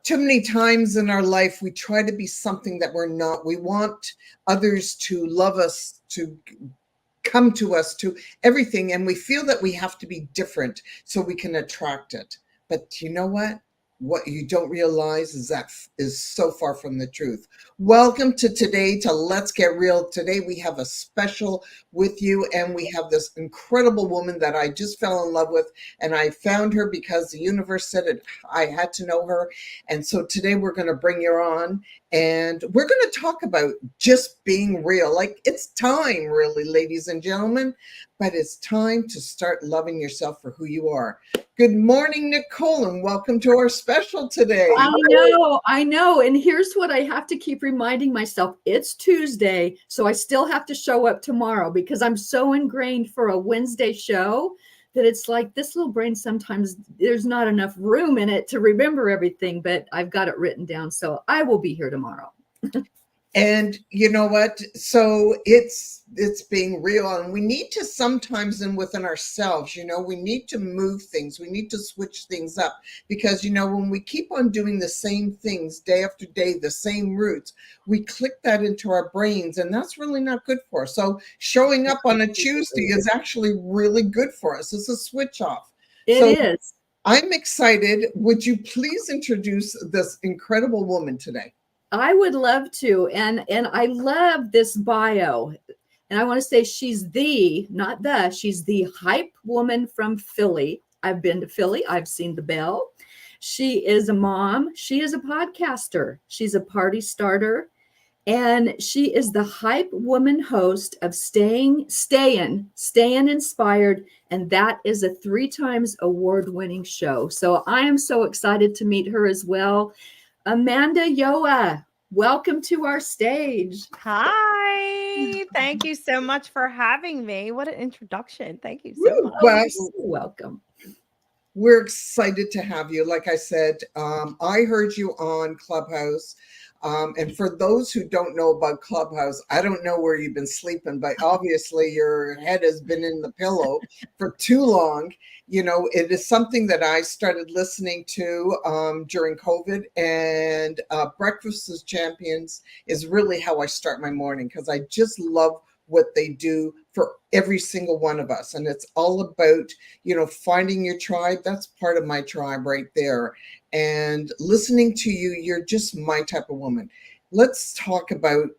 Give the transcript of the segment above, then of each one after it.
too many times in our life, we try to be something that we're not. We want others to love us, to come to us, to everything. And we feel that we have to be different so we can attract it. But you know what? What you don't realize is that is so far from the truth. Welcome to today, to Let's Get Real. Today we have a special with you, and we have this incredible woman that I just fell in love with, and I found her because the universe said it. I had to know her, and so today we're going to bring her on, and we're going to talk about just being real. Like, it's time, really, ladies and gentlemen, but it's time to start loving yourself for who you are. Good morning, Nicole, and welcome to our special today. I know. And here's what I have to keep reminding myself. It's Tuesday, so I still have to show up tomorrow because I'm so ingrained for a Wednesday show that it's like this little brain, sometimes there's not enough room in it to remember everything, but I've got it written down. So I will be here tomorrow. And you know what? So it's being real, and we need to sometimes, and within ourselves, we need to move things. We need to switch things up because, when we keep on doing the same things day after day, the same routes, we click that into our brains, and that's really not good for us. So showing up on a Tuesday is actually really good for us. It's a switch off. It is. I'm excited. Would you please introduce this incredible woman today? I would love to. And I love this bio. And I want to say she's she's the hype woman from Philly. I've been to Philly. I've seen the Bell. She is a mom. She is a podcaster. She's a party starter. And she is the hype woman host of Stayin Inspired. And that is a 3 times award-winning show. So I am so excited to meet her as well. Amanda Yoa, welcome to our stage. Hi. Thank you so much for having me. What an introduction. Thank you so much. Well, you're welcome. We're excited to have you. Like I said, I heard you on Clubhouse. And for those who don't know about Clubhouse, I don't know where you've been sleeping, but obviously your head has been in the pillow for too long. It is something that I started listening to during COVID, and Breakfast with Champions is really how I start my morning because I just love what they do for every single one of us. And it's all about, finding your tribe. That's part of my tribe right there. And listening to you, you're just my type of woman. Let's talk about,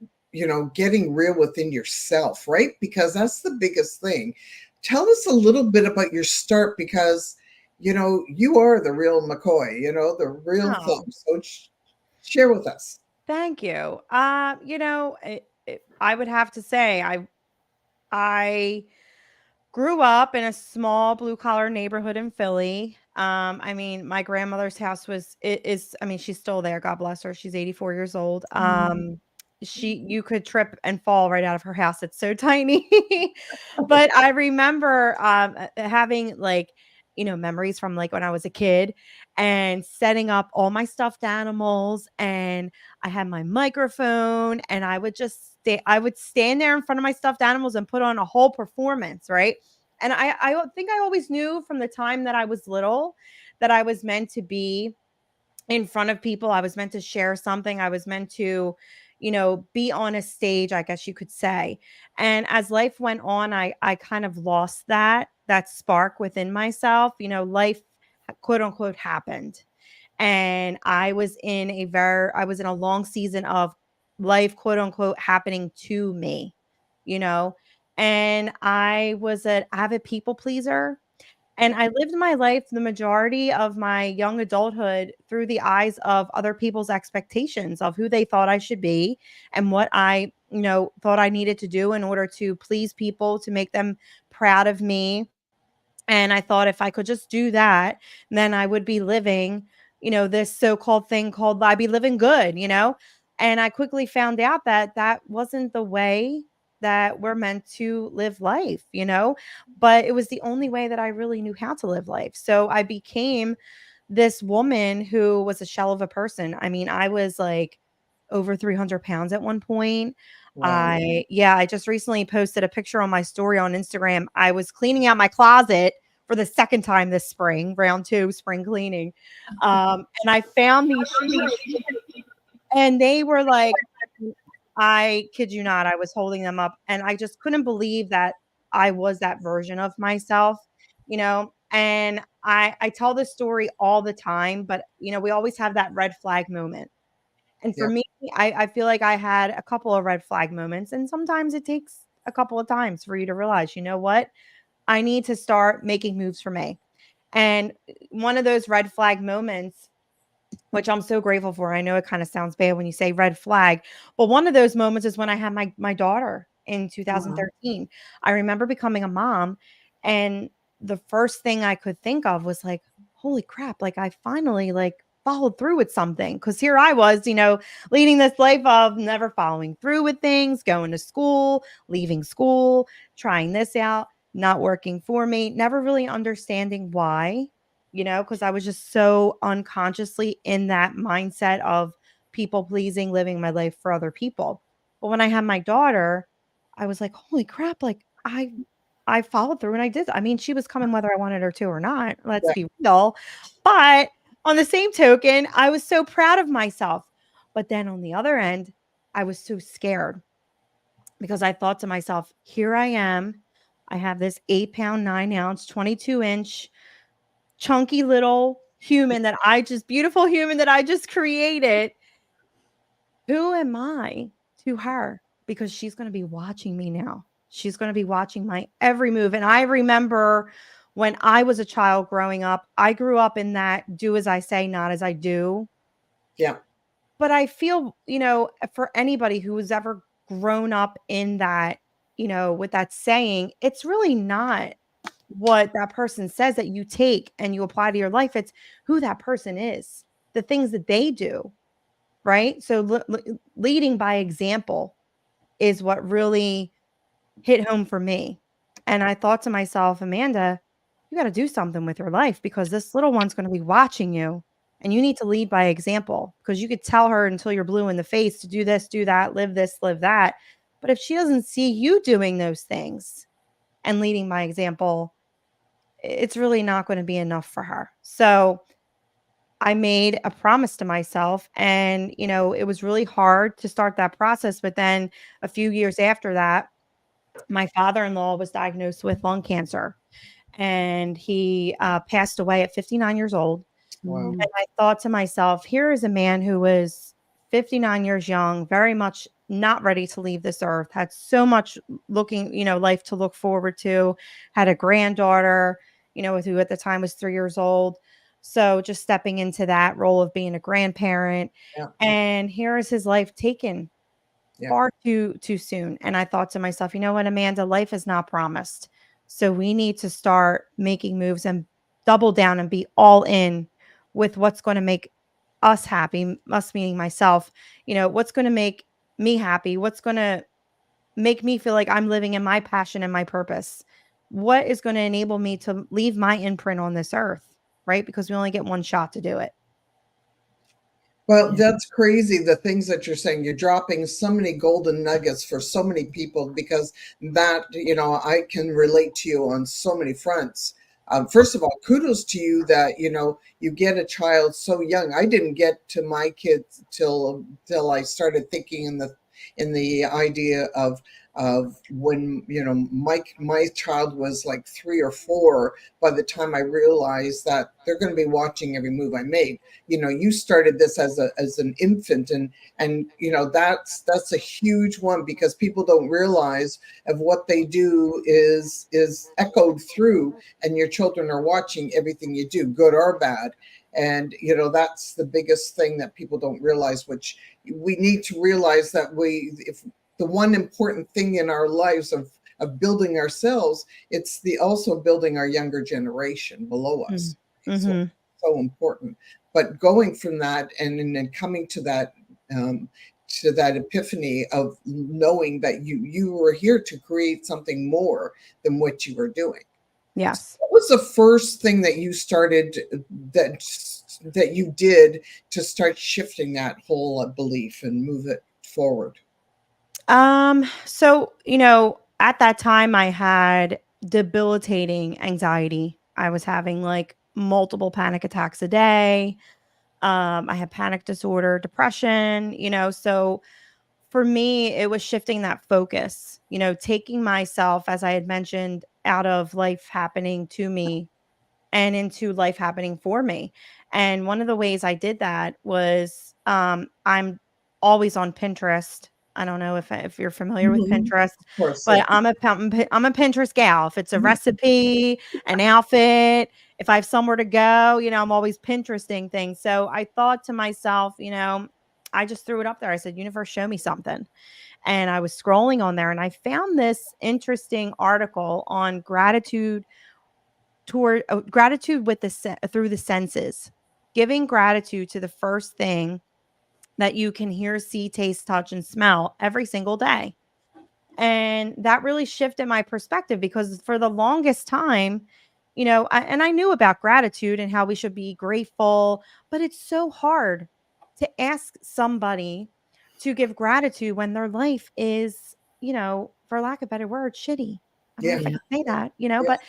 getting real within yourself, right? Because that's the biggest thing. Tell us a little bit about your start because, you are the real McCoy, the real thing. So share with us. Thank you. I would have to say I grew up in a small blue collar neighborhood in Philly. My grandmother's house she's still there. God bless her. She's 84 years old. You could trip and fall right out of her house. It's so tiny. But I remember having memories from when I was a kid and setting up all my stuffed animals, and I had my microphone, and I would stand there in front of my stuffed animals and put on a whole performance, right? And I think I always knew from the time that I was little that I was meant to be in front of people. I was meant to share something. I was meant to, be on a stage, I guess you could say. And as life went on, I kind of lost that spark within myself. Life, quote unquote, happened. And I was in a long season of life, quote unquote, happening to me, and I was an avid people pleaser. And I lived my life, the majority of my young adulthood, through the eyes of other people's expectations of who they thought I should be and what I, thought I needed to do in order to please people, to make them proud of me. And I thought if I could just do that, then I would be living, this so-called thing called I'd be living good, And I quickly found out that that wasn't the way that we're meant to live life, but it was the only way that I really knew how to live life. So I became this woman who was a shell of a person. I was like over 300 pounds at one point. Wow. I just recently posted a picture on my story on Instagram. I was cleaning out my closet for the second time this spring, round 2, spring cleaning. And I found these sheets, and they were like, I kid you not, I was holding them up and I just couldn't believe that I was that version of myself, and I tell this story all the time, but we always have that red flag moment. And for Yeah. me, I feel like I had a couple of red flag moments, and sometimes it takes a couple of times for you to realize, you know what? I need to start making moves for me. And one of those red flag moments, which I'm so grateful for. I know it kind of sounds bad when you say red flag, but one of those moments is when I had my daughter in 2013. I remember becoming a mom, and the first thing I could think of was like, holy crap, like I finally like followed through with something, because here I was, leading this life of never following through with things, going to school, leaving school, trying this out, not working for me, never really understanding why, because I was just so unconsciously in that mindset of people pleasing, living my life for other people. But when I had my daughter, I was like, holy crap, like I followed through and I did. I mean, she was coming whether I wanted her to or not. Let's Yeah. be real. But on the same token, I was so proud of myself. But then on the other end, I was so scared because I thought to myself, here I am. I have this 8 pound, 9 ounce, 22 inch chunky little beautiful human that I just created. Who am I to her? Because she's going to be watching me now. She's going to be watching my every move. And I remember when I was a child growing up, I grew up in that do as I say, not as I do. Yeah. But I feel, for anybody who has ever grown up in that, with that saying, it's really not what that person says that you take and you apply to your life. It's who that person is, the things that they do, right? So leading by example is what really hit home for me. And I thought to myself, Amanda, you got to do something with your life, because this little one's going to be watching you, and you need to lead by example, because you could tell her until you're blue in the face to do this, do that, live this, live that. But if she doesn't see you doing those things and leading by example, it's really not going to be enough for her. So I made a promise to myself, and, it was really hard to start that process. But then a few years after that, my father-in-law was diagnosed with lung cancer, and he passed away at 59 years old. Wow. And I thought to myself, here is a man who was 59 years young, very much not ready to leave this earth, had so much life to look forward to, had a granddaughter, who at the time was 3 years old. So just stepping into that role of being a grandparent. Yeah. And here is his life taken Yeah. far too soon. And I thought to myself, you know what, Amanda, life is not promised. So we need to start making moves and double down and be all in with what's going to make us happy, us meaning myself, what's going to make me happy, what's going to make me feel like I'm living in my passion and my purpose, what is going to enable me to leave my imprint on this earth, right? Because we only get one shot to do it. Well, that's crazy, the things that you're saying. You're dropping so many golden nuggets for so many people, because that, I can relate to you on so many fronts. First of all, kudos to you that, you get a child so young. I didn't get to my kids till I started thinking in the idea of when, my child was like 3 or 4. By the time I realized that they're going to be watching every move I made. You started this as an infant, and that's a huge one, because people don't realize of what they do is echoed through, and your children are watching everything you do, good or bad. And that's the biggest thing that people don't realize, which we need to realize, that if the one important thing in our lives of building ourselves, it's also building our younger generation below us. Mm-hmm. So important. But going from that and then coming to that epiphany of knowing that you were here to create something more than what you were doing. Yes. What was the first thing that you started that you did to start shifting that whole belief and move it forward? So, at that time I had debilitating anxiety. I was having like multiple panic attacks a day. I had panic disorder, depression, so for me, it was shifting that focus, taking myself, as I had mentioned, out of life happening to me and into life happening for me. And one of the ways I did that was I'm always on Pinterest. I don't know if you're familiar with Mhm. Pinterest, Of course, but yeah. I'm a Pinterest gal. If it's a recipe, an outfit, if I have somewhere to go, I'm always Pinteresting things. So I thought to myself, I just threw it up there. I said, "Universe, show me something." And I was scrolling on there and I found this interesting article on gratitude with through the senses, giving gratitude to the first thing that you can hear, see, taste, touch, and smell every single day. And that really shifted my perspective because for the longest time, and I knew about gratitude and how we should be grateful, but it's so hard to ask somebody to give gratitude when their life is, for lack of a better word, shitty. I don't know Yeah. if I Yeah. can say that, Yeah. but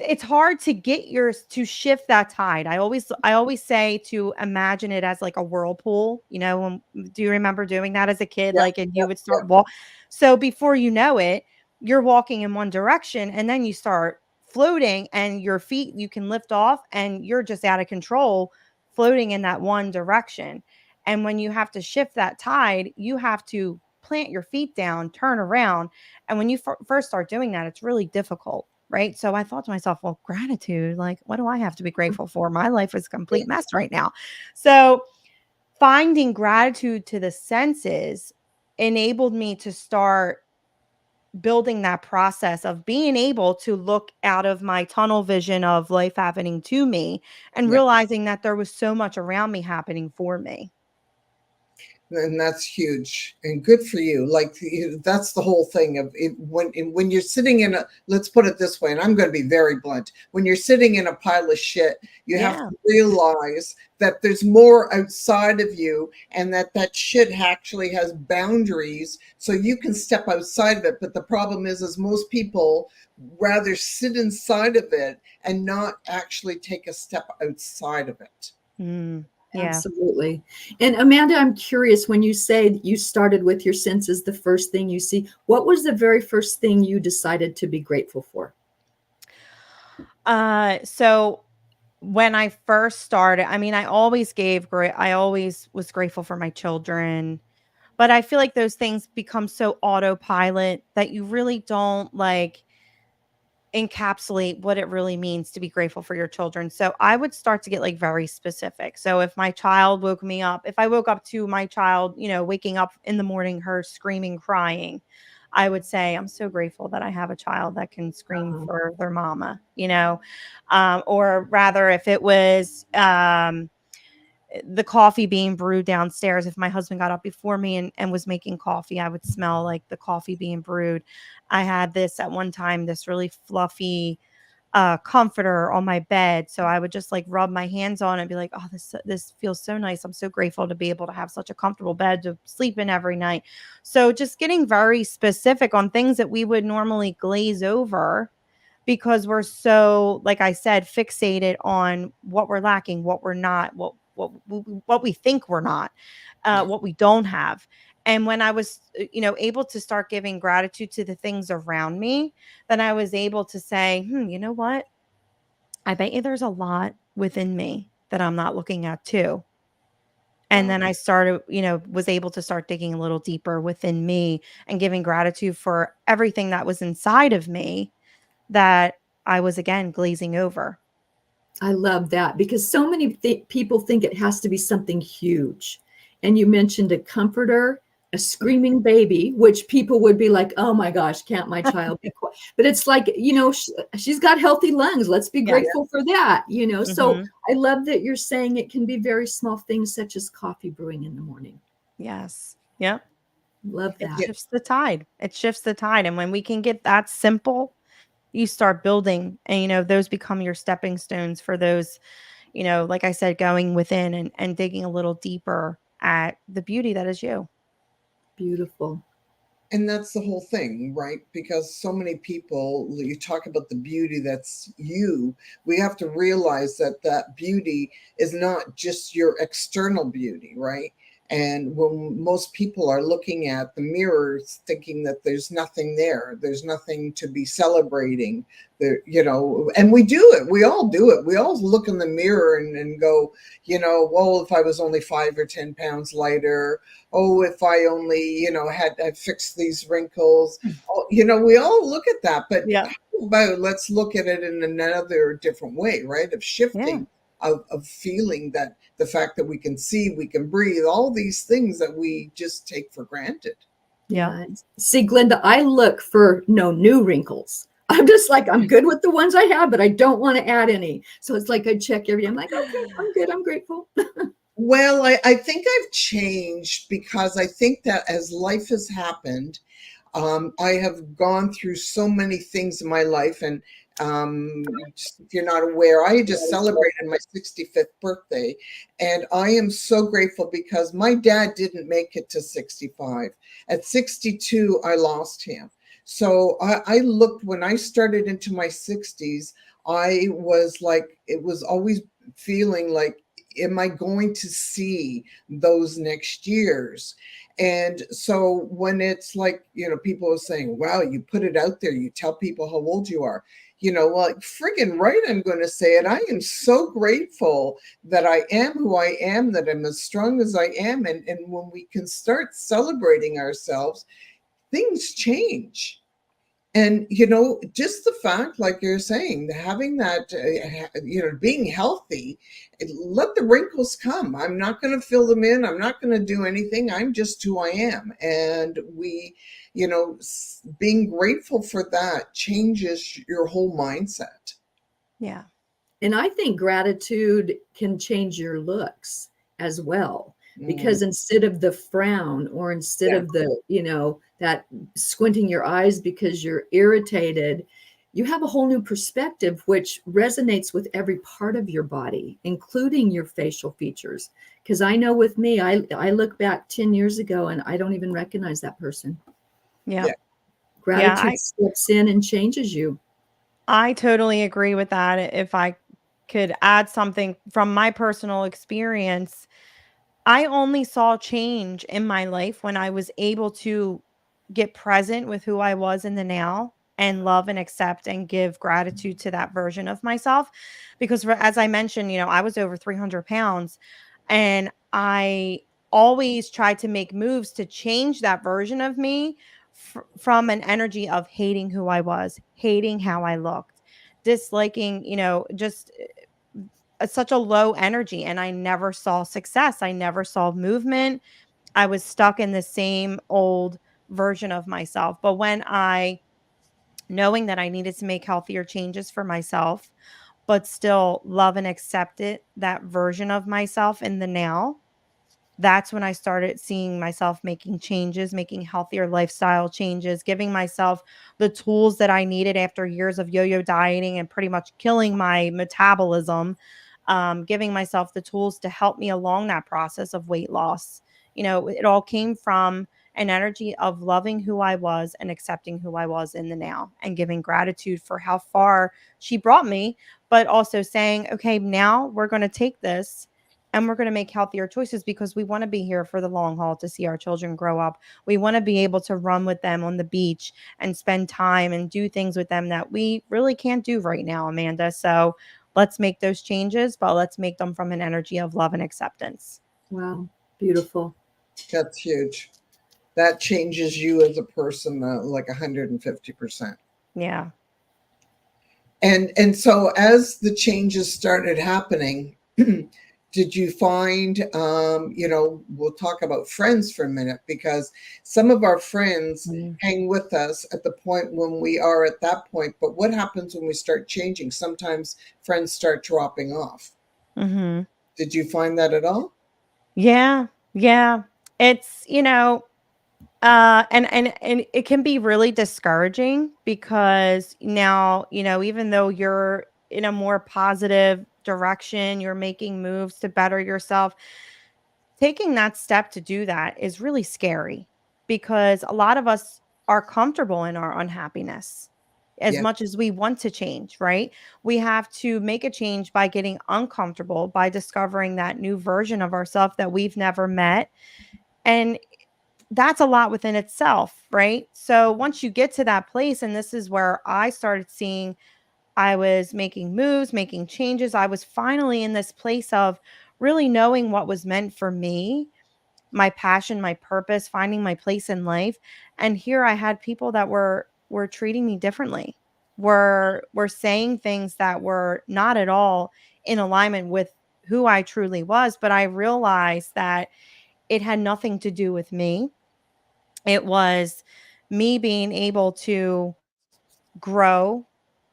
it's hard to get yours to shift that tide. I always say to imagine it as like a whirlpool. Do you remember doing that as a kid? Yeah. Like, and Yeah. you would start walk. So before you know it, you're walking in one direction, and then you start floating, and your feet you can lift off, and you're just out of control, floating in that one direction. And when you have to shift that tide, you have to plant your feet down, turn around, and when you first start doing that, it's really difficult. Right. So I thought to myself, well, gratitude, like, what do I have to be grateful for? My life is a Yeah. complete mess right now. So finding gratitude to the senses enabled me to start building that process of being able to look out of my tunnel vision of life happening to me and Yeah. realizing that there was so much around me happening for me. And that's huge and good for you. Like that's the whole thing of it, when you're sitting in a, let's put it this way, and I'm going to be very blunt, when you're sitting in a pile of shit, you have Yeah. to realize that there's more outside of you, and that shit actually has boundaries, so you can step outside of it. But the problem is most people rather sit inside of it and not actually take a step outside of it. Yeah. Absolutely. And Amanda, I'm curious, when you say you started with your senses, the first thing you see, what was the very first thing you decided to be grateful for? So when I first started, I mean, I always was grateful for my children, but I feel like those things become so autopilot that you really don't like encapsulate what it really means to be grateful for your children. So I would start to get like very specific. So if my child woke me up, if I woke up to my child, waking up in the morning, her screaming, crying, I would say, I'm so grateful that I have a child that can scream for their mama, or rather, if it was, the coffee being brewed downstairs. If my husband got up before me and was making coffee, I would smell like the coffee being brewed. I had this at one time, this really fluffy comforter on my bed. So I would just like rub my hands on it and be like, oh, this feels so nice. I'm so grateful to be able to have such a comfortable bed to sleep in every night. So just getting very specific on things that we would normally glaze over because we're so, like I said, fixated on what we're lacking, what we're not, what we think we're not, what we don't have. And when I was, able to start giving gratitude to the things around me, then I was able to say, you know what? I bet you there's a lot within me that I'm not looking at too. And Wow. then I started, was able to start digging a little deeper within me and giving gratitude for everything that was inside of me that I was again glazing over. I love that because so many people think it has to be something huge. And you mentioned a comforter, a screaming baby, which people would be like, oh my gosh, can't my child be quiet? But it's like, she's got healthy lungs. Let's be Yes. grateful for that, So Mhm. I love that you're saying it can be very small things such as coffee brewing in the morning. Yes. Yep. Love It that. Yeah. shifts the tide. It shifts the tide. And when we can get that simple, you start building and those become your stepping stones for those, like I said, going within and digging a little deeper at the beauty that is you. Beautiful. And that's the whole thing, right? Because so many people, you talk about the beauty that's you, we have to realize that that beauty is not just your external beauty, right? And when most people are looking at the mirrors thinking that there's nothing there, there's nothing to be celebrating there, and we do it, we all do it, we all look in the mirror and go, well, if I was only 5 or 10 pounds lighter, oh, if I only, had fixed these wrinkles. Oh, we all look at that, but Yeah. how about let's look at it in another different way, right? Of Yeah. shifting, of feeling that the fact that we can see, we can breathe, all these things that we just take for granted. Yeah. Yeah. See, Glenda, I look for no new wrinkles. I'm just like, I'm good with the ones I have, but I don't want to add any. So it's like I check every, I'm like, okay, I'm good. I'm grateful. Well, I think I've changed because I think that as life has happened, I have gone through so many things in my life. And just, if you're not aware, I just celebrated my 65th birthday. And I am so grateful because my dad didn't make it to 65. At 62, I lost him. So I looked, when I started into my 60s, I was like, it was always feeling like, am I going to see those next years? And so when it's like, people are saying, wow, you put it out there, you tell people how old you are, like friggin' right, I'm going to say it. I am so grateful that I am who I am, that I'm as strong as I am. And when we can start celebrating ourselves, things change. And just the fact, like you're saying, having that, being healthy, let the wrinkles come. I'm not going to fill them in, I'm not going to do anything, I'm just who I am. And being grateful for that changes your whole mindset. Yeah. And I think gratitude can change your looks as well. Mm, Because instead of the frown, or instead yeah. of the, that squinting your eyes because you're irritated, you have a whole new perspective, which resonates with every part of your body, including your facial features. Because I know with me, I look back 10 years ago and I don't even recognize that person. Yeah. Yeah. Yeah. Gratitude steps in and changes you. I totally agree with that. If I could add something from my personal experience, I only saw change in my life when I was able to get present with who I was in the now and love and accept and give gratitude to that version of myself. Because, as I mentioned, I was over 300 pounds and I always tried to make moves to change that version of me from an energy of hating who I was, hating how I looked, disliking, just such a low energy, and I never saw success. I never saw movement. I was stuck in the same old version of myself. But when I, knowing that I needed to make healthier changes for myself, but still love and accept that version of myself in the now, that's when I started seeing myself making changes, making healthier lifestyle changes, giving myself the tools that I needed after years of yo-yo dieting and pretty much killing my metabolism, giving myself the tools to help me along that process of weight loss. It all came from an energy of loving who I was and accepting who I was in the now and giving gratitude for how far she brought me, but also saying, okay, now we're going to take this and we're going to make healthier choices because we want to be here for the long haul to see our children grow up. We want to be able to run with them on the beach and spend time and do things with them that we really can't do right now, Amanda. So let's make those changes, but let's make them from an energy of love and acceptance. Wow. Beautiful. That's huge. That changes you as a person, like 150%. Yeah. And so as the changes started happening, did you find, we'll talk about friends for a minute, because some of our friends Mm. hang with us at the point when we are at that point. But what happens when we start changing? Sometimes friends start dropping off. Mm-hmm. Did you find that at all? Yeah. Yeah. It's, and it can be really discouraging because now, even though you're in a more positive direction, you're making moves to better yourself, taking that step to do that is really scary. because a lot of us are comfortable in our unhappiness as Yeah. much as we want to change, right? We have to make a change by getting uncomfortable, by discovering that new version of ourselves that we've never met. And that's a lot within itself, right? So once you get to that place, and this is where I started seeing I was making moves, making changes. I was finally in this place of really knowing what was meant for me, my passion, my purpose, finding my place in life. And here I had people that were treating me differently. Were saying things that were not at all in alignment with who I truly was, but I realized that it had nothing to do with me. It was me being able to grow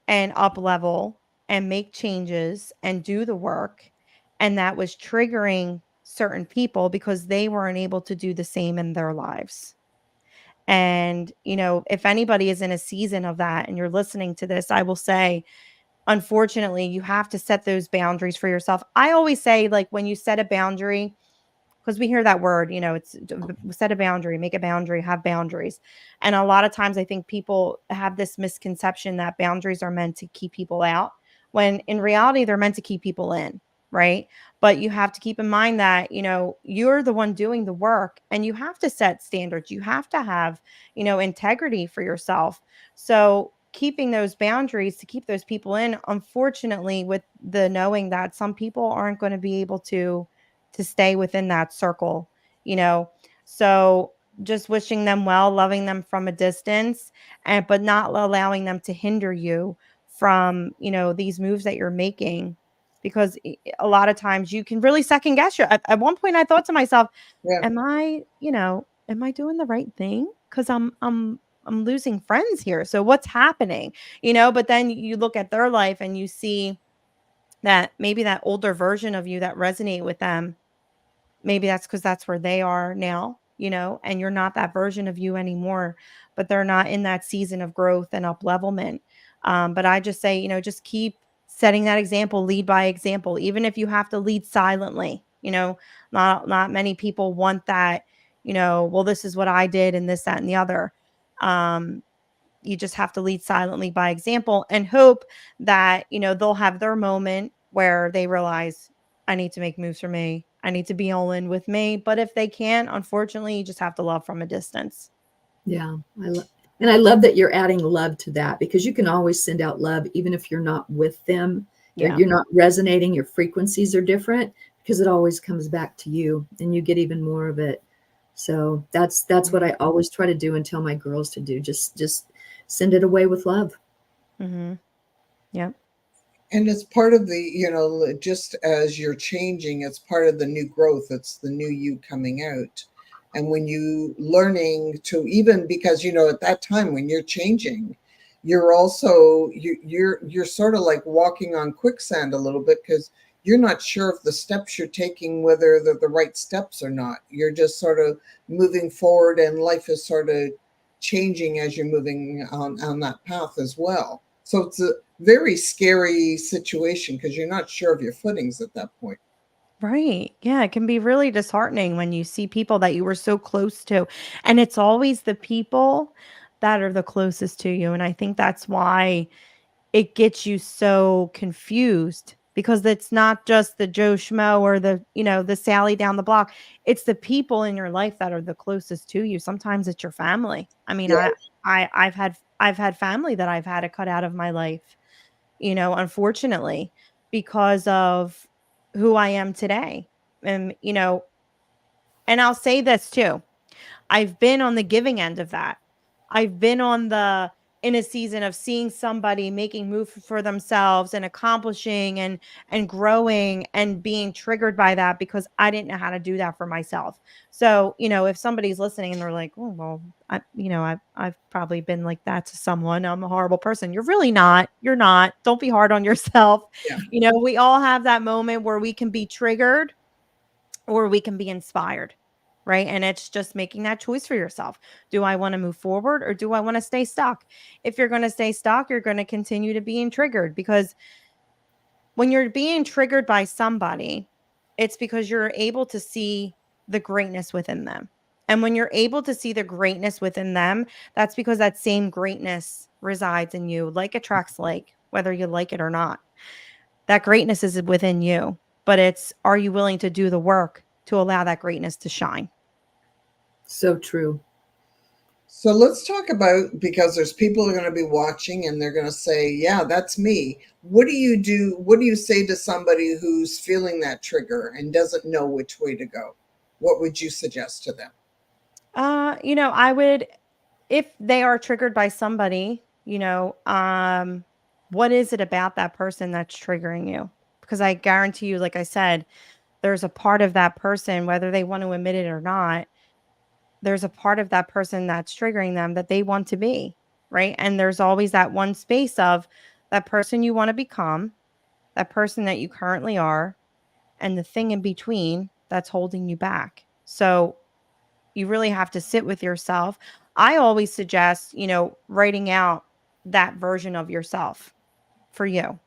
and up level and make changes and do the work. And that was triggering certain people because they weren't able to do the same in their lives. And, if anybody is in a season of that and you're listening to this, I will say, unfortunately, you have to set those boundaries for yourself. I always say, like, when you set a boundary, because we hear that word, it's set a boundary, make a boundary, have boundaries. And a lot of times I think people have this misconception that boundaries are meant to keep people out, when in reality, they're meant to keep people in, right? But you have to keep in mind that, you're the one doing the work and you have to set standards. You have to have, integrity for yourself. So keeping those boundaries to keep those people in, unfortunately, with the knowing that some people aren't going to be able to stay within that circle, you know. So just wishing them well, loving them from a distance, and but not allowing them to hinder you from, these moves that you're making, because a lot of times you can really second guess you. At one point I thought to myself, Yeah. am I doing the right thing? Because I'm losing friends here. So what's happening? But then you look at their life and you see that maybe that older version of you that resonate with them, maybe that's because that's where they are now, and you're not that version of you anymore, but they're not in that season of growth and up levelment. But I just say, just keep setting that example, lead by example, even if you have to lead silently. Not many people want that, well, this is what I did and this, that, and the other. Um, you just have to lead silently by example and hope that, they'll have their moment where they realize, I need to make moves for me. I need to be all in with me. But if they can't, unfortunately, you just have to love from a distance. Yeah, and I love that you're adding love to that, because you can always send out love even if you're not with them. Yeah. You're not resonating, your frequencies are different, because it always comes back to you and you get even more of it. So that's what I always try to do and tell my girls to do. Just send it away with love. Mm-hmm. Yep. And it's part of the, just as you're changing, it's part of the new growth. It's the new you coming out. And when you learning to, even because, at that time when you're changing, you're also, you're sort of like walking on quicksand a little bit, because you're not sure if the steps you're taking, whether they're the right steps or not. You're just sort of moving forward, and life is sort of changing as you're moving on that path as well. So it's a very scary situation, because you're not sure of your footings at that point. Right. Yeah. It can be really disheartening when you see people that you were so close to. And it's always the people that are the closest to you. And I think that's why it gets you so confused, because it's not just the Joe Schmo or the Sally down the block. It's the people in your life that are the closest to you. Sometimes it's your family. I mean, Yeah. I've had family that I've had to cut out of my life, unfortunately, because of who I am today. And I'll say this too. I've been on the giving end of that. I've been in a season of seeing somebody making move for themselves and accomplishing and growing and being triggered by that, because I didn't know how to do that for myself. So, if somebody's listening and they're like, "Oh, well, I've probably been like that to someone. I'm a horrible person." You're really not. You're not. Don't be hard on yourself. Yeah. We all have that moment where we can be triggered or we can be inspired, right? And it's just making that choice for yourself. Do I want to move forward or do I want to stay stuck? If you're going to stay stuck, you're going to continue to being triggered, because when you're being triggered by somebody, it's because you're able to see the greatness within them. And when you're able to see the greatness within them, that's because that same greatness resides in you. Like attracts like, whether you like it or not. That greatness is within you, but it's, are you willing to do the work to allow that greatness to shine? So true. So let's talk about, because there's people who are going to be watching and they're going to say, yeah, that's me. What do you do? What do you say to somebody who's feeling that trigger and doesn't know which way to go? What would you suggest to them? I would, if they are triggered by somebody, what is it about that person that's triggering you? Because I guarantee you, like I said, there's a part of that person, whether they want to admit it or not, there's a part of that person that's triggering them that they want to be, right? And there's always that one space of that person you want to become, that person that you currently are, and the thing in between that's holding you back. So you really have to sit with yourself. I always suggest, writing out that version of yourself for you.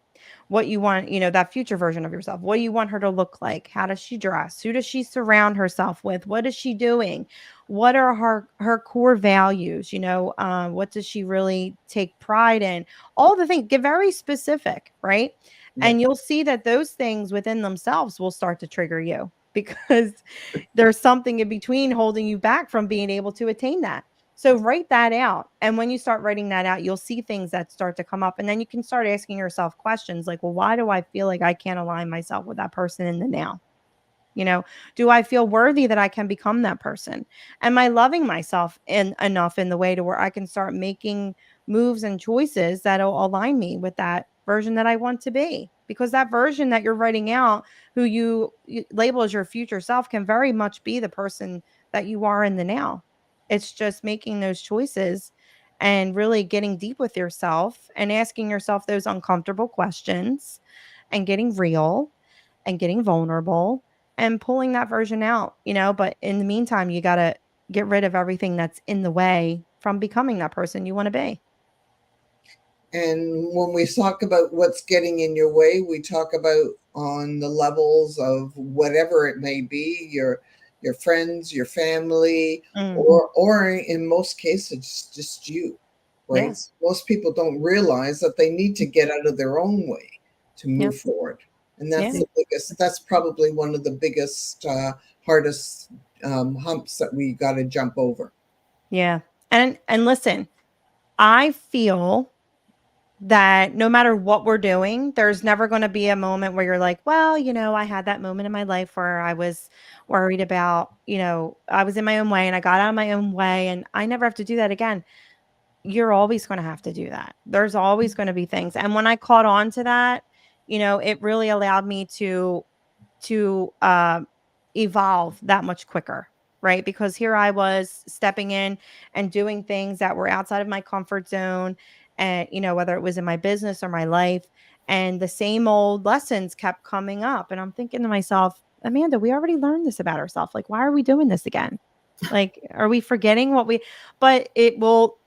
What you want, that future version of yourself. What do you want her to look like? How does she dress? Who does she surround herself with? What is she doing? What are her core values? What does she really take pride in? All the things, get very specific, right? Yeah. And you'll see that those things within themselves will start to trigger you because there's something in between holding you back from being able to attain that. So write that out. And when you start writing that out, you'll see things that start to come up. And then you can start asking yourself questions like, well, why do I feel like I can't align myself with that person in the now? Do I feel worthy that I can become that person? Am I loving myself enough in the way to where I can start making moves and choices that'll align me with that version that I want to be? Because that version that you're writing out, who you label as your future self, can very much be the person that you are in the now. It's just making those choices and really getting deep with yourself and asking yourself those uncomfortable questions and getting real and getting vulnerable and pulling that version out, but in the meantime, you got to get rid of everything that's in the way from becoming that person you want to be. And when we talk about what's getting in your way, we talk about on the levels of whatever it may be, your friends, your family, Mm, or in most cases just you, yeah. right? Most people don't realize that they need to get out of their own way to Yeah. move forward. And Yeah. that's probably one of the biggest, hardest humps that we got to jump over. Yeah. And listen, I feel that no matter what we're doing, there's never going to be a moment where you're like, well, I had that moment in my life where I was worried about, I was in my own way and I got out of my own way and I never have to do that again. You're always going to have to do that. There's always going to be things. And when I caught on to that, it really allowed me to evolve that much quicker, right? Because here I was stepping in and doing things that were outside of my comfort zone, and whether it was in my business or my life, and the same old lessons kept coming up, and I'm thinking to myself, Amanda, we already learned this about ourselves. Like, why are we doing this again? Like, are we forgetting what we? But it will,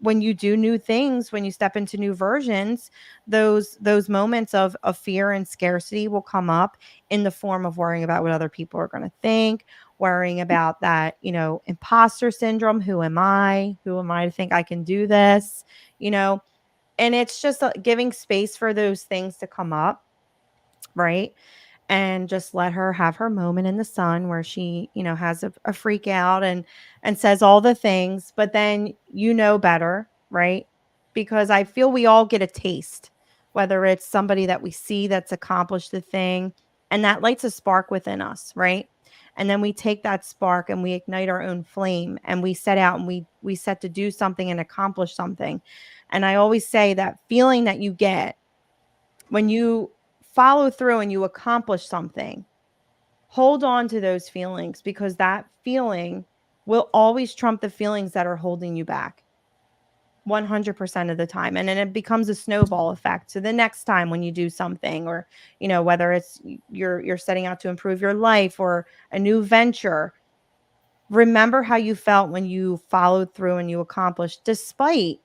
when you do new things, when you step into new versions, those moments of fear and scarcity will come up in the form of worrying about what other people are going to think, worrying about that, imposter syndrome. Who am I? Who am I to think I can do this? You know, and it's just giving space for those things to come up, right? And just let her have her moment in the sun where she, has a freak out and says all the things, but then better, right? Because I feel we all get a taste, whether it's somebody that we see that's accomplished the thing, and that lights a spark within us, right? And then we take that spark and we ignite our own flame and we set out and we set to do something and accomplish something. And I always say that feeling that you get when you follow through and you accomplish something, hold on to those feelings because that feeling will always trump the feelings that are holding you back 100% of the time. And then it becomes a snowball effect. So the next time when you do something, or, whether it's you're setting out to improve your life or a new venture, remember how you felt when you followed through and you accomplished despite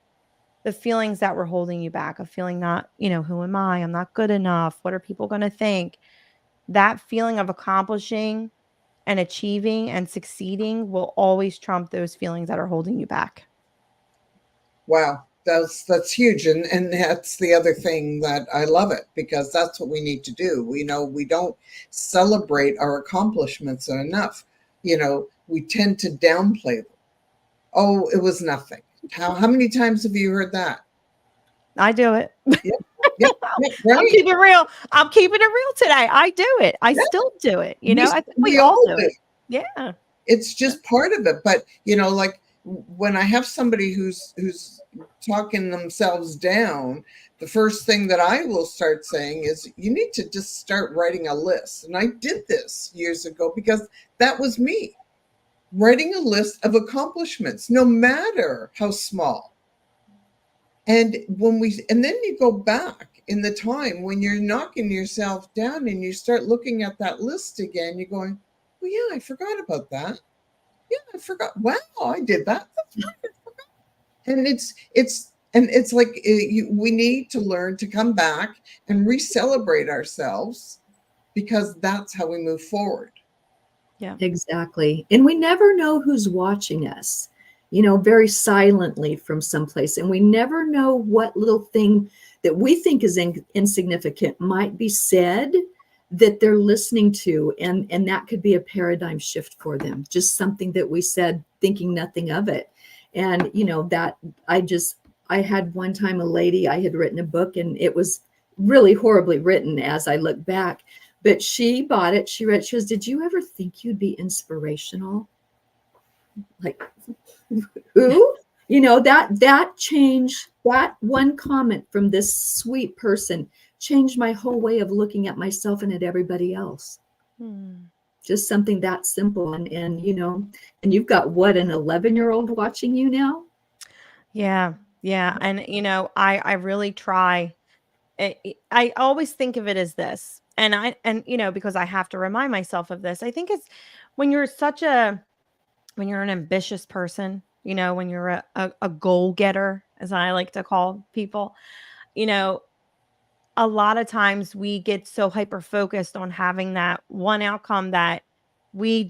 the feelings that were holding you back, of feeling not, who am I? I'm not good enough. What are people going to think? That feeling of accomplishing and achieving and succeeding will always trump those feelings that are holding you back. Wow, that's huge, and that's the other thing that I love it, because that's what we need to do. We know we don't celebrate our accomplishments enough. We tend to downplay them. Oh, it was nothing. How many times have you heard that? I do it. Yep, yep, right. I'm keeping it real. I'm keeping it real today. I do it. I still do it. I think we all do it. Yeah. It's just part of it. But like when I have somebody who's talking themselves down, the first thing that I will start saying is, you need to just start writing a list. And I did this years ago because that was me, writing a list of accomplishments, no matter how small. And then you go back in the time when you're knocking yourself down and you start looking at that list again, you're going, well, yeah, I forgot about that. Yeah, I forgot. Wow, I did that. And it's like we need to learn to come back and re-celebrate ourselves, because that's how we move forward. Yeah, exactly. And we never know who's watching us, very silently from someplace. And we never know what little thing that we think is insignificant might be said that they're listening to. And that could be a paradigm shift for them. Just something that we said, thinking nothing of it. And, that I had one time a lady, I had written a book, and it was really horribly written as I look back, but she bought it. She read, she goes, did you ever think you'd be inspirational? Like, who? That changed, that one comment from this sweet person changed my whole way of looking at myself and at everybody else. Just something that simple. And you've got what, an 11-year-old watching you now? Yeah. Yeah. And, I really try. I always think of it as this, and because I have to remind myself of this. I think it's when you're an ambitious person, when you're a goal getter, as I like to call people, a lot of times we get so hyper focused on having that one outcome that we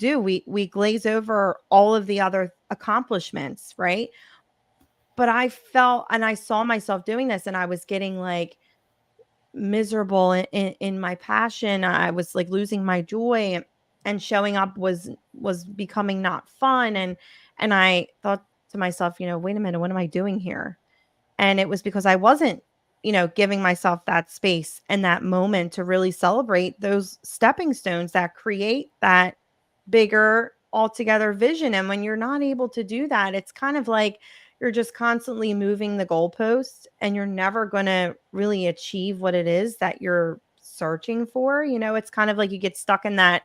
glaze over all of the other accomplishments, right? But I felt, and I saw myself doing this, and I was getting like miserable in my passion. I was like losing my joy, and showing up was becoming not fun. And I thought to myself, wait a minute, what am I doing here? And it was because I wasn't, giving myself that space and that moment to really celebrate those stepping stones that create that bigger altogether vision. And when you're not able to do that, it's kind of like you're just constantly moving the goalpost, and you're never going to really achieve what it is that you're searching for. It's kind of like you get stuck in that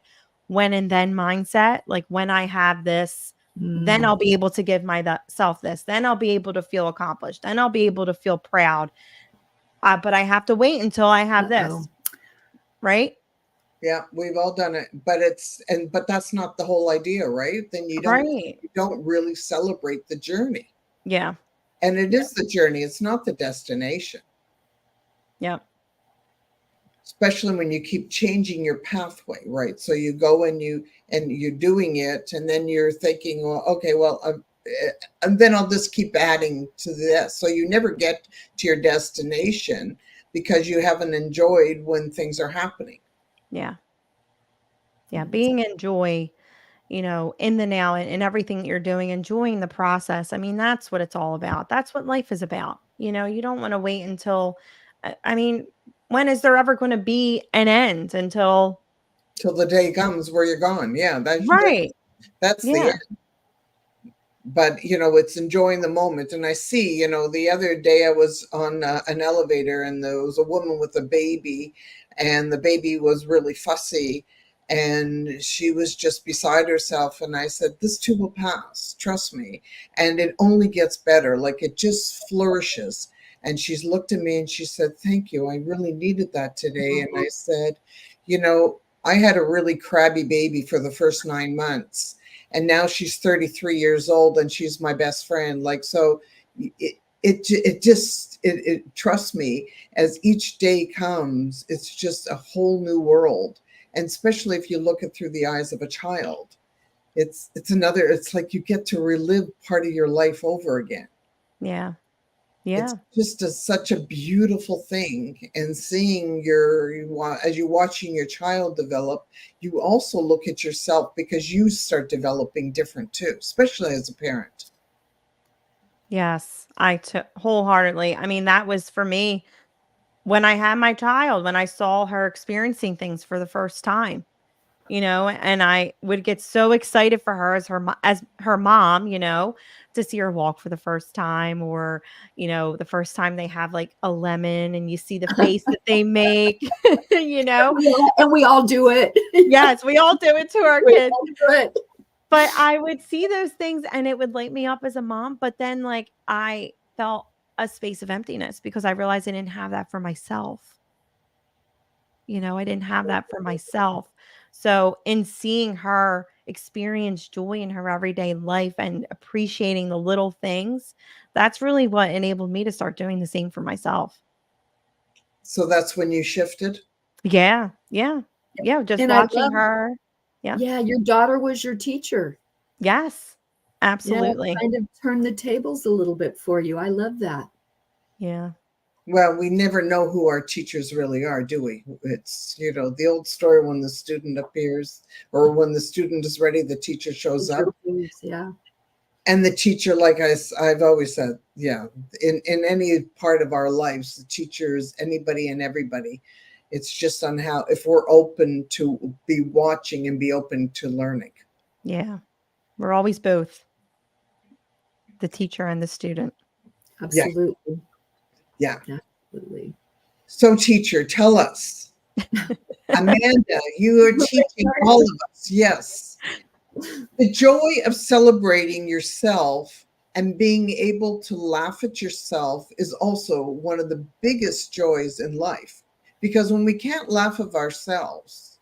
when and then mindset. Like, when I have this, then I'll be able to give myself this. Then I'll be able to feel accomplished. Then I'll be able to feel proud. But I have to wait until I have this. Right? Yeah, we've all done it, but that's not the whole idea, right? Then you don't really celebrate the journey. Yeah. And it is the journey. It's not the destination. Yeah. Especially when you keep changing your pathway, right? So you go and you're doing it, and then you're thinking, well, okay, and then I'll just keep adding to this. So you never get to your destination because you haven't enjoyed when things are happening. Yeah. Yeah. Being in joy, in the now, and everything that you're doing, enjoying the process. I mean, that's what it's all about. That's what life is about. You don't want to wait until, when is there ever going to be an end? Until the day comes where you're gone. Yeah. Right. That's the end. But, it's enjoying the moment. And I see, the other day I was on an elevator, and there was a woman with a baby, and the baby was really fussy, and she was just beside herself. And I said, this too will pass, trust me. And it only gets better. Like, it just flourishes. And she's looked at me and she said, thank you. I really needed that today. And I said, I had a really crabby baby for the first 9 months. And now she's 33 years old, and she's my best friend. Like, so it trust me, as each day comes, it's just a whole new world. And especially if you look at through the eyes of a child, it's like you get to relive part of your life over again. Yeah. It's Yeah. just such a beautiful thing. And seeing as you're watching your child develop, you also look at yourself because you start developing different too, especially as a parent. Yes. Wholeheartedly. I mean, that was for me when I had my child, when I saw her experiencing things for the first time. And I would get so excited for her as her mom, to see her walk for the first time, or, the first time they have like a lemon and you see the face that they make, you know? And we all do it. Yes, we all do it to our We kids. all do it. But I would see those things and it would light me up as a mom. But then like I felt a space of emptiness because I realized I didn't have that for myself. I didn't have that for myself. So in seeing her experience joy in her everyday life and appreciating the little things, that's really what enabled me to start doing the same for myself. So that's when you shifted. Yeah. Yeah. Yeah. Just And I watching love, her. Yeah. yeah, your daughter was your teacher. Yes. Yeah, Absolutely. kind of turned the tables a little bit for you. I love that. Yeah. Well, we never know who our teachers really are, do we? It's, the old story, when the student appears, or when the student is ready, the teacher shows up. Yeah. And the teacher, like I've always said, yeah, in any part of our lives, the teacher is anybody and everybody. It's just on how, if we're open to be watching and be open to learning. Yeah. We're always both the teacher and the student. Absolutely. Yeah. Absolutely. So, teacher, tell us. Amanda, you are teaching all of us. Yes. The joy of celebrating yourself and being able to laugh at yourself is also one of the biggest joys in life. Because when we can't laugh at ourselves,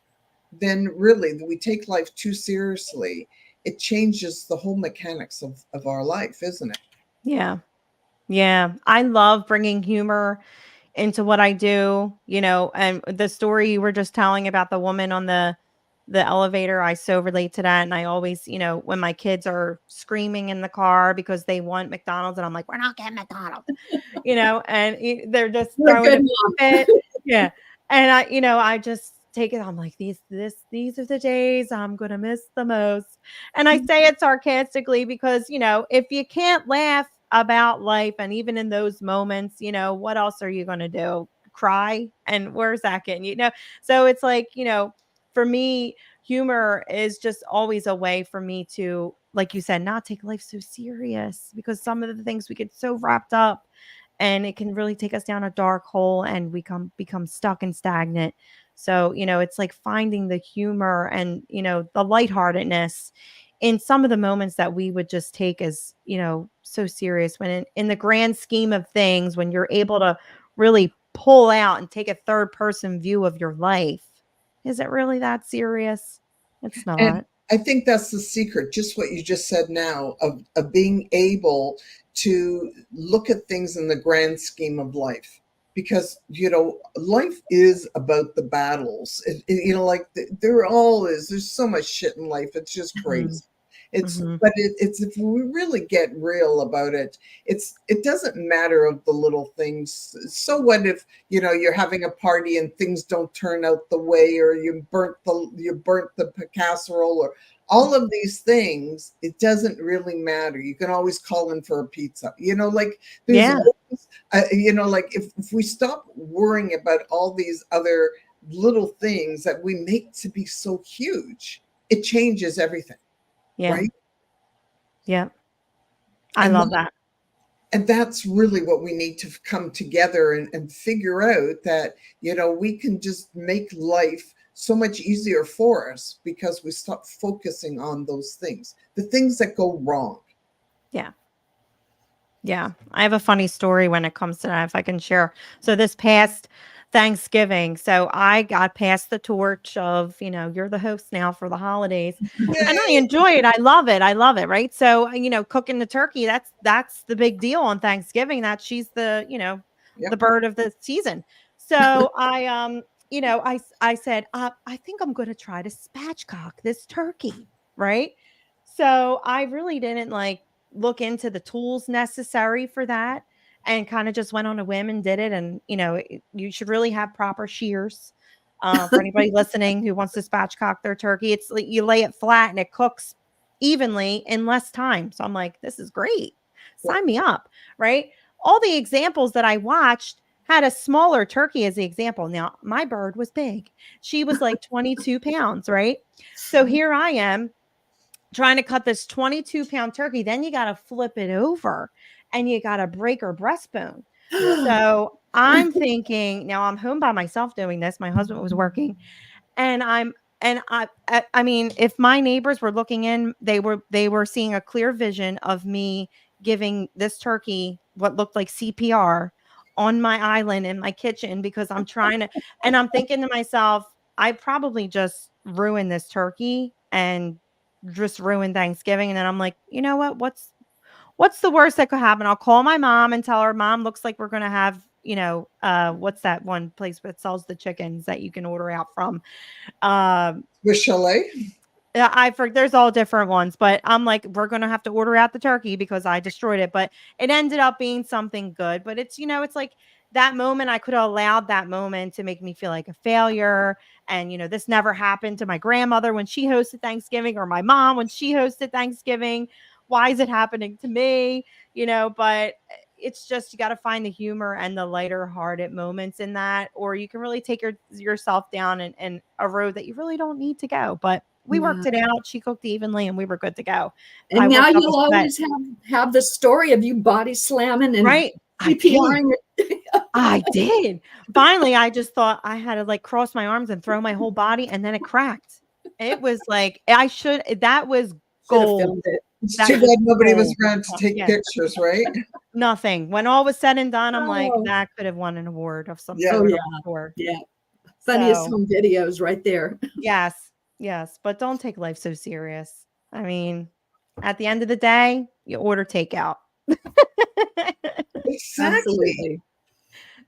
then really we take life too seriously. It changes the whole mechanics of our life, isn't it? Yeah. Yeah. I love bringing humor into what I do, and the story you were just telling about the woman on the elevator, I so relate to that. And I always, when my kids are screaming in the car because they want McDonald's and I'm like, we're not getting McDonald's, and they're just You're a throwing a good mom. fit. Yeah. And I just take it. I'm like, these are the days I'm going to miss the most. And I say it sarcastically because, if you can't laugh about life and even in those moments, what else are you going to do? Cry? And where's that getting So it's like, for me, humor is just always a way for me to, like you said, not take life so serious, because some of the things we get so wrapped up and it can really take us down a dark hole and we become stuck and stagnant. So, it's like finding the humor and, the lightheartedness in some of the moments that we would just take as, so serious, when in the grand scheme of things, when you're able to really pull out and take a third person view of your life, is it really that serious? It's And not. I think that's the secret, just what you just said now, of being able to look at things in the grand scheme of life. Because, life is about the battles. Like there all is, there's so much shit in life. It's just Mhm. crazy. Mhm. But it's, if we really get real about it, it doesn't matter of the little things. So what if, you're having a party and things don't turn out the way, or you burnt the casserole, or all of these things. It doesn't really matter. You can always call in for a pizza. Like there's Yeah. always, like if we stop worrying about all these other little things that we make to be so huge, it changes everything. Yeah. Right. Yeah. I And love that. and that's really what we need to come together and figure out, that, we can just make life so much easier for us because we stop focusing on those things, the things that go wrong. Yeah. Yeah. I have a funny story when it comes to that, if I can share. So this past Thanksgiving, so I got passed the torch of, you're the host now for the holidays. And I Yay. enjoy it. I love it. I love it. Right. So, cooking the turkey, that's the big deal on Thanksgiving, that she's the Yep. bird of the season. So I I said, I think I'm going to try to spatchcock this turkey. Right. So I really didn't like look into the tools necessary for that and kind of just went on a whim and did it. And, you should really have proper shears. For anybody listening who wants to spatchcock their turkey, it's like you lay it flat and it cooks evenly in less time. So I'm like, this is great. Sign me up. Right. All the examples that I watched had a smaller turkey as the example. Now, my bird was big. She was like 22 pounds, right? So here I am trying to cut this 22-pound turkey. Then you got to flip it over and you got to break her breastbone. So I'm thinking, now I'm home by myself doing this. My husband was working. And I mean, if my neighbors were looking in, they were seeing a clear vision of me giving this turkey what looked like CPR on my island in my kitchen because I'm trying to, and I'm thinking to myself, I probably just ruined this turkey and just ruined Thanksgiving. And then I'm like, you know what? What's the worst that could happen? I'll call my mom and tell her, Mom, looks like we're going to have, what's that one place that sells the chickens that you can order out from? With chalet? There's all different ones, but I'm like, we're going to have to order out the turkey because I destroyed it, but it ended up being something good. But it's, it's like that moment, I could have allowed that moment to make me feel like a failure. And, this never happened to my grandmother when she hosted Thanksgiving or my mom when she hosted Thanksgiving. Why is it happening to me? But it's just, you got to find the humor and the lighter hearted moments in that, or you can really take yourself down and a road that you really don't need to go. But we worked it out. She cooked evenly and we were good to go. And now you'll always have the story of you body slamming and right. I did. Finally, I just thought I had to like cross my arms and throw my whole body, and then it cracked. It was like, that was gold. It's too bad nobody was around to take pictures, right? Nothing. When all was said and done, I'm like, that could have won an award of some sort. Yeah. Funniest home videos right there. Yes. But don't take life so serious. I mean, at the end of the day, you order takeout. Exactly.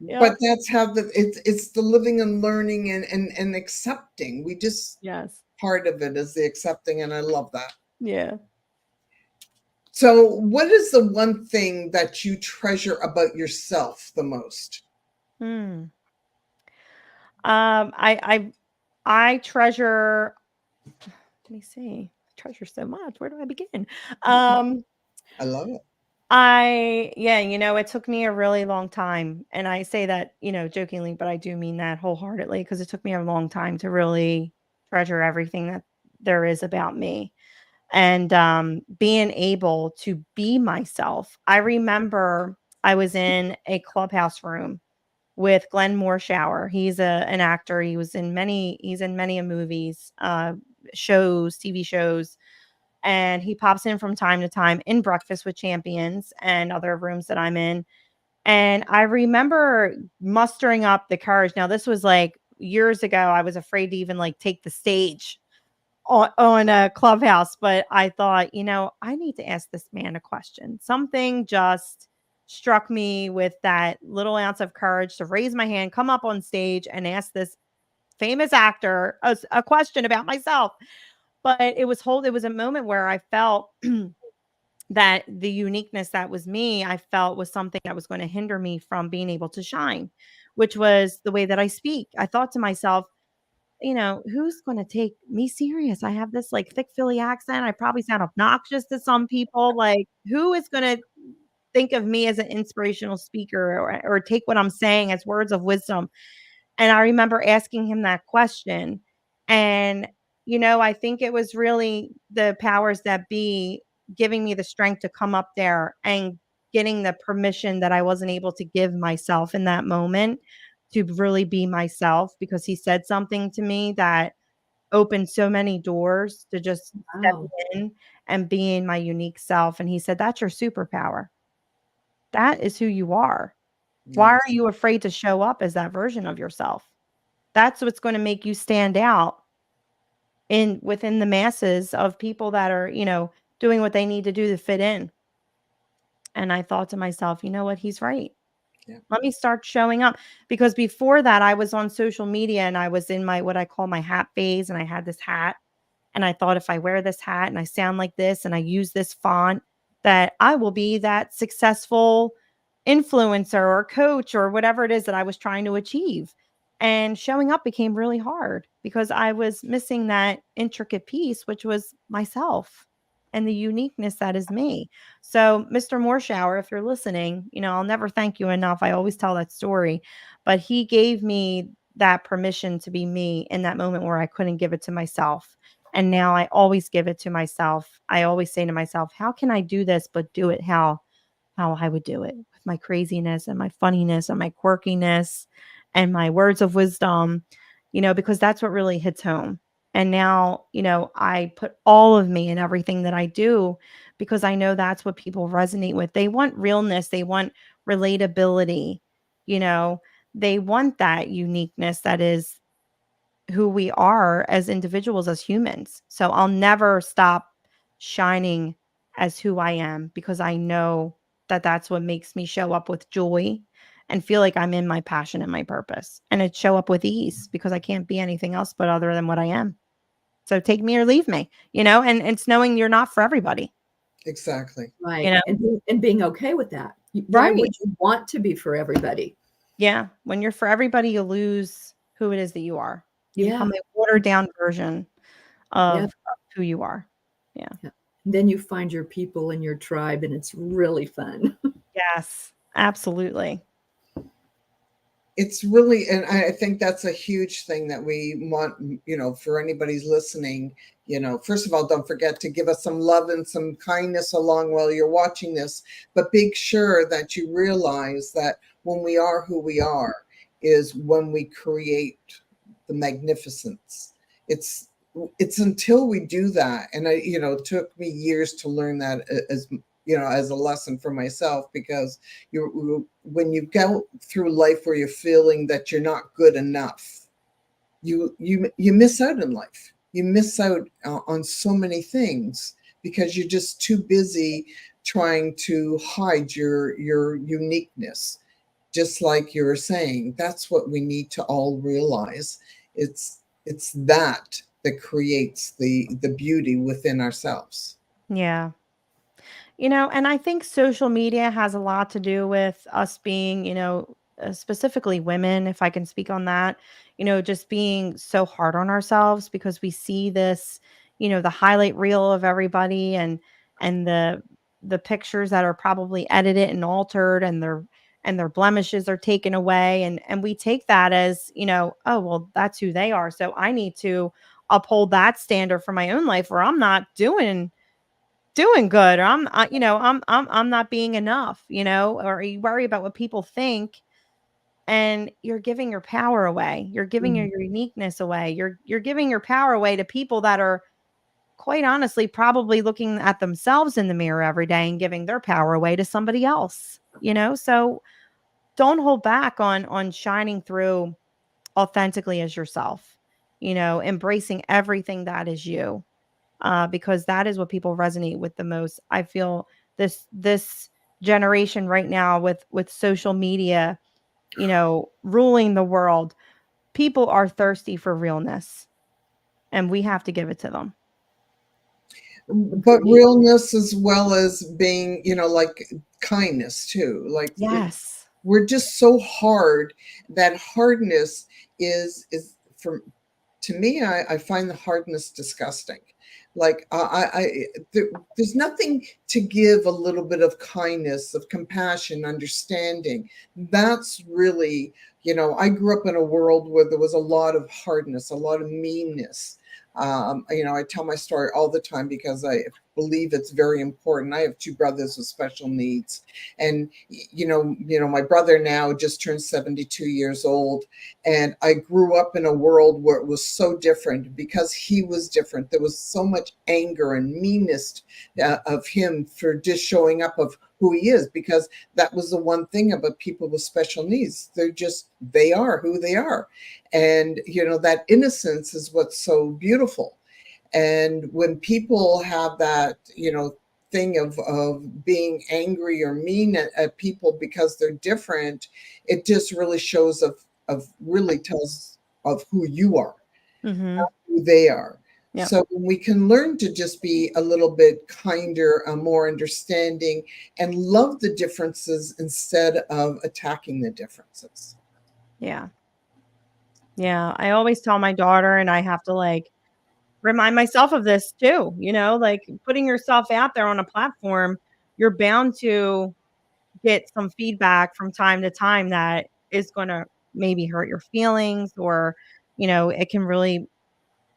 Yep. But that's how it's the living and learning and accepting. We just, part of it is the accepting. And I love that. Yeah. So what is the one thing that you treasure about yourself the most? I treasure, let me see, treasure so much. Where do I begin? I love it. It took me a really long time. And I say that, jokingly, but I do mean that wholeheartedly because it took me a long time to really treasure everything that there is about me. And being able to be myself. I remember I was in a clubhouse room with Glenn Morshower. He's an actor. He's in many movies, shows, TV shows. And he pops in from time to time in Breakfast with Champions and other rooms that I'm in. And I remember mustering up the courage. Now, this was like years ago. I was afraid to even like take the stage on a clubhouse. But I thought, I need to ask this man a question. Something just struck me with that little ounce of courage to raise my hand, come up on stage and ask this famous actor a question about myself. But it was a moment where I felt that the uniqueness that was me, I felt was something that was going to hinder me from being able to shine, which was the way that I speak. I thought to myself, who's going to take me serious? I have this like thick Philly accent. I probably sound obnoxious to some people. Like, who is going to think of me as an inspirational speaker or take what I'm saying as words of wisdom? And I remember asking him that question. And, I think it was really the powers that be giving me the strength to come up there and getting the permission that I wasn't able to give myself in that moment to really be myself, because he said something to me that opened so many doors to just step in and being my unique self. And he said, that's your superpower. That is who you are. Yes. Why are you afraid to show up as that version of yourself? That's what's going to make you stand out within the masses of people that are, doing what they need to do to fit in. And I thought to myself, you know what? He's right. Yeah. Let me start showing up, because before that I was on social media and I was in my, what I call my hat phase, and I had this hat, and I thought if I wear this hat and I sound like this and I use this font, that I will be that successful influencer or coach or whatever it is that I was trying to achieve. And showing up became really hard because I was missing that intricate piece, which was myself and the uniqueness that is me. So, Mr. Morshower, if you're listening, I'll never thank you enough. I always tell that story, but he gave me that permission to be me in that moment where I couldn't give it to myself. And now I always give it to myself. I always say to myself, how can I do this, but do it how I would do it, with my craziness and my funniness and my quirkiness and my words of wisdom, because that's what really hits home. And now, I put all of me in everything that I do, because I know that's what people resonate with. They want realness, they want relatability, you know, they want that uniqueness that is who we are as individuals, as humans. So I'll never stop shining as who I am, because I know that that's what makes me show up with joy and feel like I'm in my passion and my purpose. And it show up with ease, because I can't be anything else but other than what I am. So take me or leave me, and it's knowing you're not for everybody, Exactly. you Right. know? And being okay with that. Why Right. would you want to be for everybody? Yeah. When you're for everybody, you lose who it is that you are. You Yeah. become a watered down version Yeah. of who you are. Yeah. Yeah. Then you find your people in your tribe, and it's really fun. Yes, absolutely. It's really, and I think that's a huge thing that we want, for anybody's listening. First of all, don't forget to give us some love and some kindness along while you're watching this, but make sure that you realize that when we are who we are is when we create the magnificence. It's until we do that, and it took me years to learn that as a lesson for myself, because when you go through life where you're feeling that you're not good enough, you miss out in life. You miss out on so many things because you're just too busy trying to hide your uniqueness. Just like you were saying, that's what we need to all realize. It's that creates the beauty within ourselves. Yeah. And I think social media has a lot to do with us being, specifically women, if I can speak on that, just being so hard on ourselves, because we see this, the highlight reel of everybody, and the pictures that are probably edited and altered, and their blemishes are taken away, and we take that as, oh, well, that's who they are, so I need to uphold that standard for my own life, or I'm not doing good, or I'm not being enough, or you worry about what people think, and you're giving your power away. You're giving Mhm. your uniqueness away. You're giving your power away to people that are, quite honestly, probably looking at themselves in the mirror every day and giving their power away to somebody else, so don't hold back on shining through authentically as yourself, embracing everything that is you, because that is what people resonate with the most. I feel this generation right now, with social media, ruling the world. People are thirsty for realness, and we have to give it to them. But Agreed. realness as well as being, like kindness too. Like Yes. we're just so hard. That hardness is for to me, I find the hardness disgusting. Like there's nothing to give a little bit of kindness, of compassion, understanding. That's really, I grew up in a world where there was a lot of hardness, a lot of meanness. I tell my story all the time because I believe it's very important. I have two brothers with special needs, and my brother now just turned 72 years old, and I grew up in a world where it was so different because he was different. There was so much anger and meanness of him for just showing up of who he is, because that was the one thing about people with special needs. They are who they are. And, that innocence is what's so beautiful. And when people have that, thing of being angry or mean at people because they're different. It just really shows of really tells of who you are, Mm-hmm. who they are. Yep. So we can learn to just be a little bit kinder, more understanding, and love the differences instead of attacking the differences. Yeah. Yeah. I always tell my daughter, and I have to like remind myself of this too, like putting yourself out there on a platform, you're bound to get some feedback from time to time that is going to maybe hurt your feelings, or, it can really,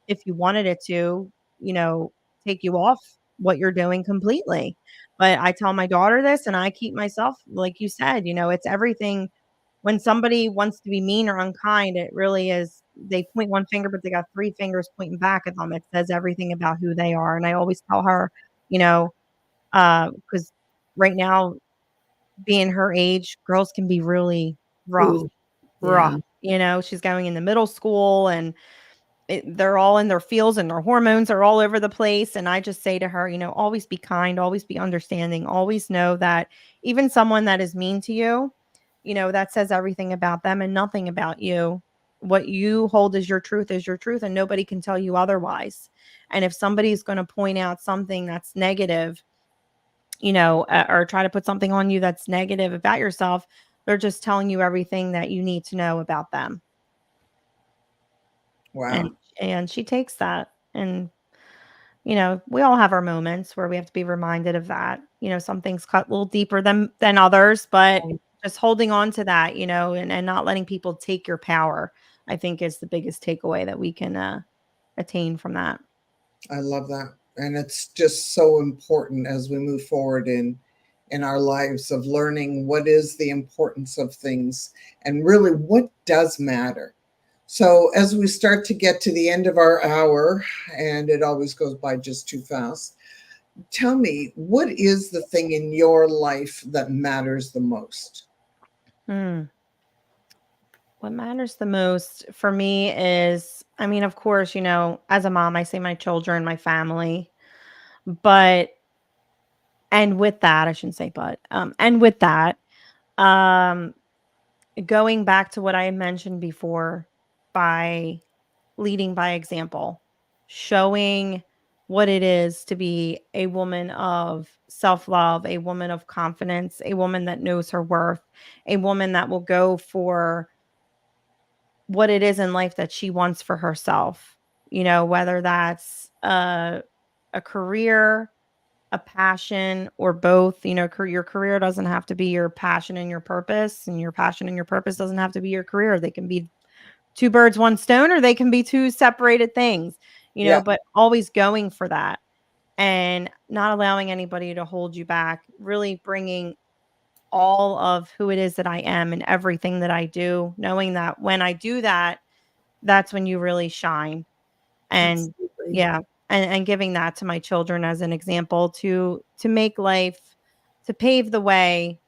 if you wanted it to, you know, take you off what you're doing completely. But I tell my daughter this, and I keep myself, like you said, it's everything. When somebody wants to be mean or unkind, it really is, they point one finger, but they got three fingers pointing back at them. It says everything about who they are. And I always tell her, you know, because right now, being her age, girls can be really rough, Ooh, rough. yeah. She's going into middle school, and they're all in their feels, and their hormones are all over the place. And I just say to her, always be kind, always be understanding, always know that even someone that is mean to you, that says everything about them and nothing about you. What you hold as your truth is your truth, and nobody can tell you otherwise. And if somebody's going to point out something that's negative, or try to put something on you that's negative about yourself, they're just telling you everything that you need to know about them. And Wow. and she takes that, and we all have our moments where we have to be reminded of that. Some things cut a little deeper than others, but just holding on to that, and not letting people take your power, I think is the biggest takeaway that we can attain from that. I love that. And it's just so important as we move forward in our lives of learning what is the importance of things and really what does matter. So as we start to get to the end of our hour, and it always goes by just too fast, tell me, what is the thing in your life that matters the most? Hmm. What matters the most for me is, I mean, of course, as a mom, I say my children, my family, but, and with that, I shouldn't say, but, and with that, um, going back to what I mentioned before, by leading by example, showing what it is to be a woman of self love, a woman of confidence, a woman that knows her worth, a woman that will go for what it is in life that she wants for herself, whether that's a career, a passion, or both. Your career doesn't have to be your passion and your purpose, and your passion and your purpose doesn't have to be your career. They can be two birds, one stone, or they can be two separated things, Yeah. but always going for that and not allowing anybody to hold you back, really bringing all of who it is that I am and everything that I do, knowing that when I do that, that's when you really shine. And Absolutely. yeah, and giving that to my children as an example to make life, to pave the way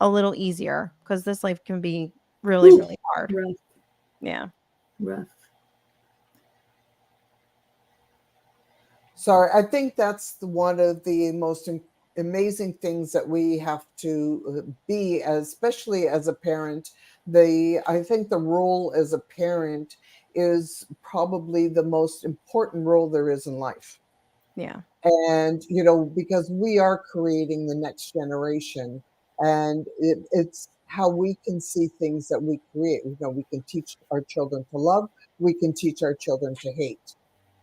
a little easier, because this life can be really, Ooh, really hard. rough, Yeah. rough. So I think that's one of the most amazing things that we have to be, especially as a parent. I think the role as a parent is probably the most important role there is in life. Yeah. And because we are creating the next generation, and it's how we can see things that we create. We can teach our children to love, we can teach our children to hate,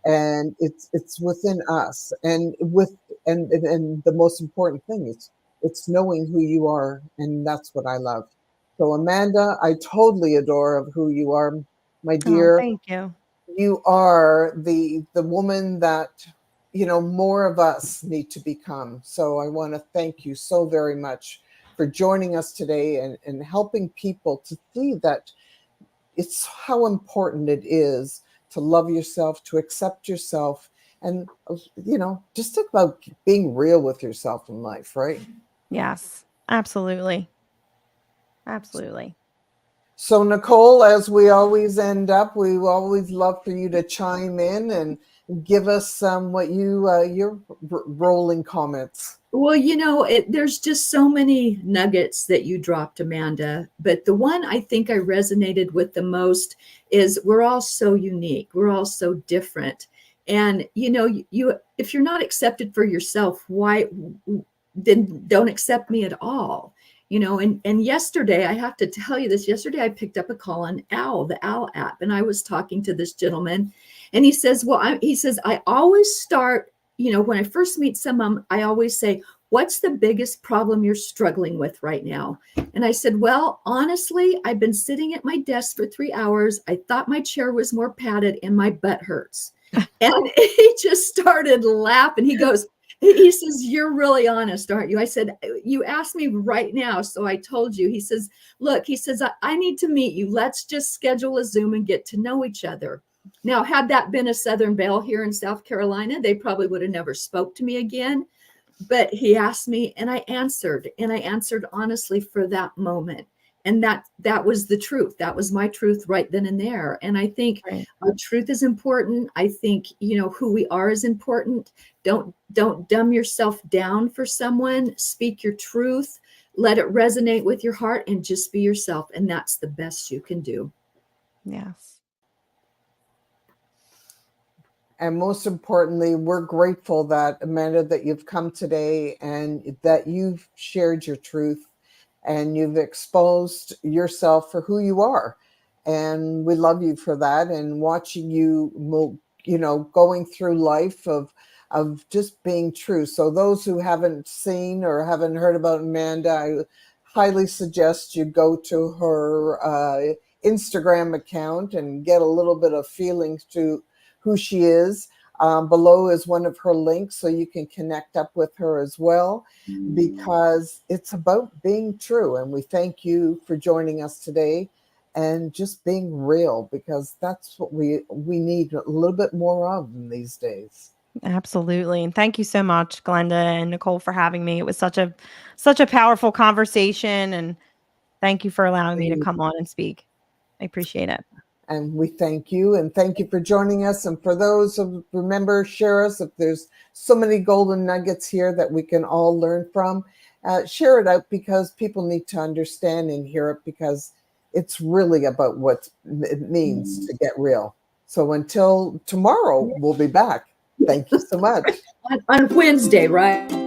and it's within us. And the most important thing is it's knowing who you are, and that's what I love. So Amanda, I totally adore of who you are, my Oh, dear. thank you. You are the woman that more of us need to become. So I want to thank you so very much for joining us today, and helping people to see that it's how important it is to love yourself, to accept yourself, and just think about being real with yourself in life, right? Yes, absolutely. Absolutely. So Nicole, as we always end up, we always love for you to chime in give us what your rolling comments. Well, there's just so many nuggets that you dropped, Amanda. But the one I think I resonated with the most is we're all so unique. We're all so different. And, you if you're not accepted for yourself, why then don't accept me at all? And yesterday, I have to tell you this, yesterday I picked up a call on the OWL app, and I was talking to this gentleman, and he says, I always start, when I first meet someone, I always say, what's the biggest problem you're struggling with right now? And I said, well, honestly, I've been sitting at my desk for 3 hours. I thought my chair was more padded and my butt hurts. And he just started laughing. He says, you're really honest, aren't you? I said, you asked me right now, so I told you. He says, look, I need to meet you. Let's just schedule a Zoom and get to know each other. Now, had that been a Southern Belle here in South Carolina, they probably would have never spoke to me again. But he asked me, and I answered honestly for that moment. And that was the truth. That was my truth right then and there. And I think our truth is important. I think, who we are is important. Don't dumb yourself down for someone. Speak your truth. Let it resonate with your heart and just be yourself. And that's the best you can do. Yes. And most importantly, we're grateful that, Amanda, that you've come today and that you've shared your truth and you've exposed yourself for who you are. And we love you for that. And watching you move, going through life of just being true. So those who haven't seen or haven't heard about Amanda, I highly suggest you go to her Instagram account and get a little bit of feelings to who she is. Below is one of her links, so you can connect up with her as well, because it's about being true. And we thank you for joining us today and just being real, because that's what we need a little bit more of in these days. Absolutely. And thank you so much, Glenda and Nicole, for having me. It was such a powerful conversation, and thank you for allowing me to come on and speak. I appreciate it. And we thank you, and thank you for joining us. And for those who remember, share us. If there's so many golden nuggets here that we can all learn from, share it out, because people need to understand and hear it, because it's really about what it means to get real. So until tomorrow, we'll be back. Thank you so much. On Wednesday, right?